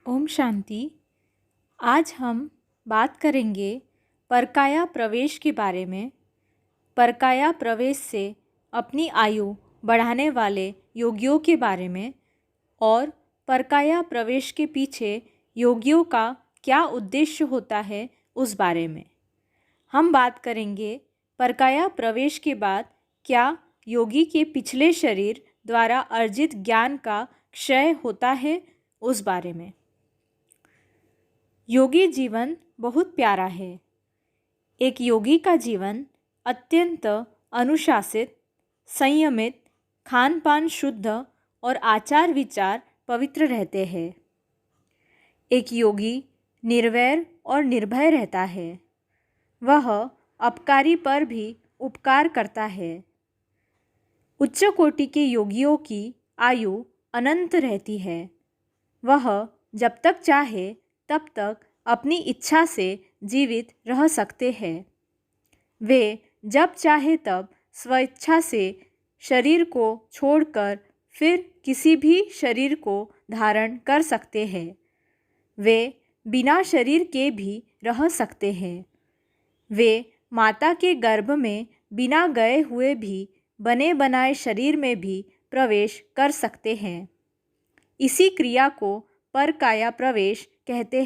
ओम शांति। आज हम बात करेंगे परकाया प्रवेश के बारे में। परकाया प्रवेश से अपनी आयु बढ़ाने वाले योगियों के बारे में और परकाया प्रवेश के पीछे योगियों का क्या उद्देश्य होता है उस बारे में हम बात करेंगे। परकाया प्रवेश के बाद क्या योगी के पिछले शरीर द्वारा अर्जित ज्ञान का क्षय होता है उस बारे में। योगी जीवन बहुत प्यारा है। एक योगी का जीवन अत्यंत अनुशासित, संयमित, खान पान शुद्ध और आचार विचार पवित्र रहते हैं। एक योगी निर्वैर और निर्भय रहता है। वह अपकारी पर भी उपकार करता है। उच्च कोटि के योगियों की आयु अनंत रहती है। वह जब तक चाहे तब तक अपनी इच्छा से जीवित रह सकते हैं। वे जब चाहे तब स्वेच्छा से शरीर को छोड़कर फिर किसी भी शरीर को धारण कर सकते हैं। वे बिना शरीर के भी रह सकते हैं। वे माता के गर्भ में बिना गए हुए भी बने बनाए शरीर में भी प्रवेश कर सकते हैं। इसी क्रिया को परकाया प्रवेश कहते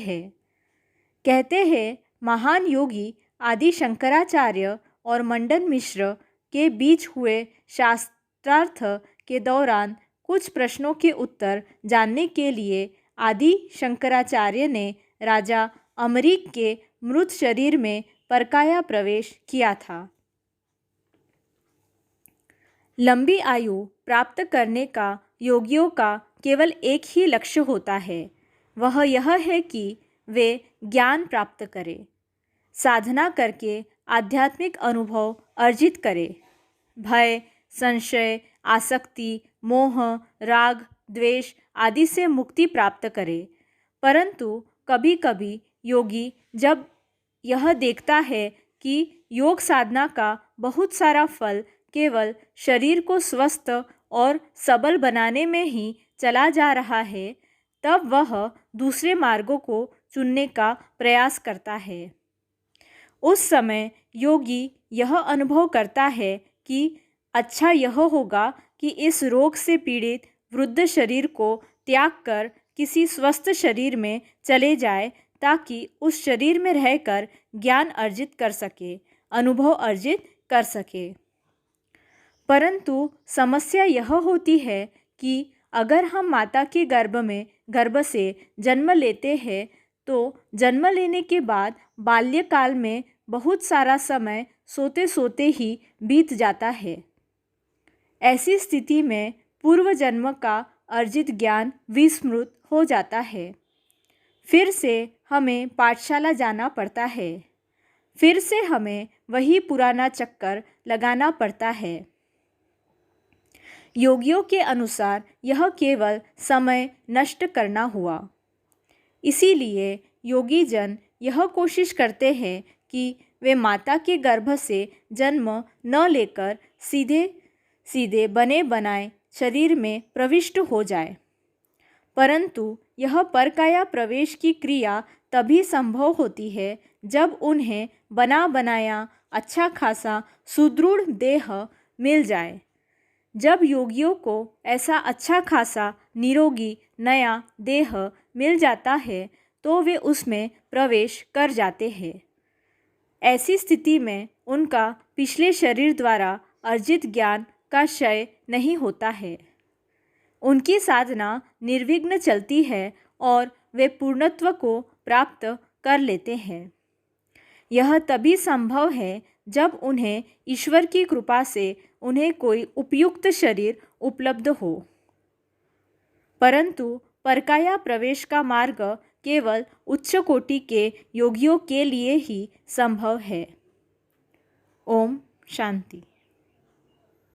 हैं। महान योगी आदि शंकराचार्य और मंडन मिश्र के बीच हुए शास्त्रार्थ के दौरान कुछ प्रश्नों के उत्तर जानने के लिए आदि शंकराचार्य ने राजा अमरीक के मृत शरीर में परकाया प्रवेश किया था। लंबी आयु प्राप्त करने का योगियों का केवल एक ही लक्ष्य होता है। वह यह है कि वे ज्ञान प्राप्त करें, साधना करके आध्यात्मिक अनुभव अर्जित करें, भय, संशय, आसक्ति, मोह, राग, द्वेष आदि से मुक्ति प्राप्त करें। परंतु कभी कभी योगी जब यह देखता है कि योग साधना का बहुत सारा फल केवल शरीर को स्वस्थ और सबल बनाने में ही चला जा रहा है, तब वह दूसरे मार्गों को चुनने का प्रयास करता है। उस समय योगी यह अनुभव करता है कि अच्छा यह होगा कि इस रोग से पीड़ित वृद्ध शरीर को त्याग कर किसी स्वस्थ शरीर में चले जाए, ताकि उस शरीर में रहकर ज्ञान अर्जित कर सके, अनुभव अर्जित कर सके। परंतु समस्या यह होती है कि अगर हम माता के गर्भ से जन्म लेते हैं तो जन्म लेने के बाद बाल्यकाल में बहुत सारा समय सोते सोते ही बीत जाता है। ऐसी स्थिति में पूर्व जन्म का अर्जित ज्ञान विस्मृत हो जाता है। फिर से हमें पाठशाला जाना पड़ता है। फिर से हमें वही पुराना चक्कर लगाना पड़ता है। योगियों के अनुसार यह केवल समय नष्ट करना हुआ। इसीलिए योगी जन यह कोशिश करते हैं कि वे माता के गर्भ से जन्म न लेकर सीधे सीधे बने बनाए शरीर में प्रविष्ट हो जाए। परंतु यह परकाया प्रवेश की क्रिया तभी संभव होती है जब उन्हें बना बनाया अच्छा खासा सुदृढ़ देह मिल जाए। जब योगियों को ऐसा अच्छा खासा निरोगी नया देह मिल जाता है तो वे उसमें प्रवेश कर जाते हैं। ऐसी स्थिति में उनका पिछले शरीर द्वारा अर्जित ज्ञान का क्षय नहीं होता है। उनकी साधना निर्विघ्न चलती है और वे पूर्णत्व को प्राप्त कर लेते हैं। यह तभी संभव है जब उन्हें ईश्वर की कृपा से उन्हें कोई उपयुक्त शरीर उपलब्ध हो। परंतु परकाया प्रवेश का मार्ग केवल उच्च कोटि के योगियों के लिए ही संभव है। ओम शांति।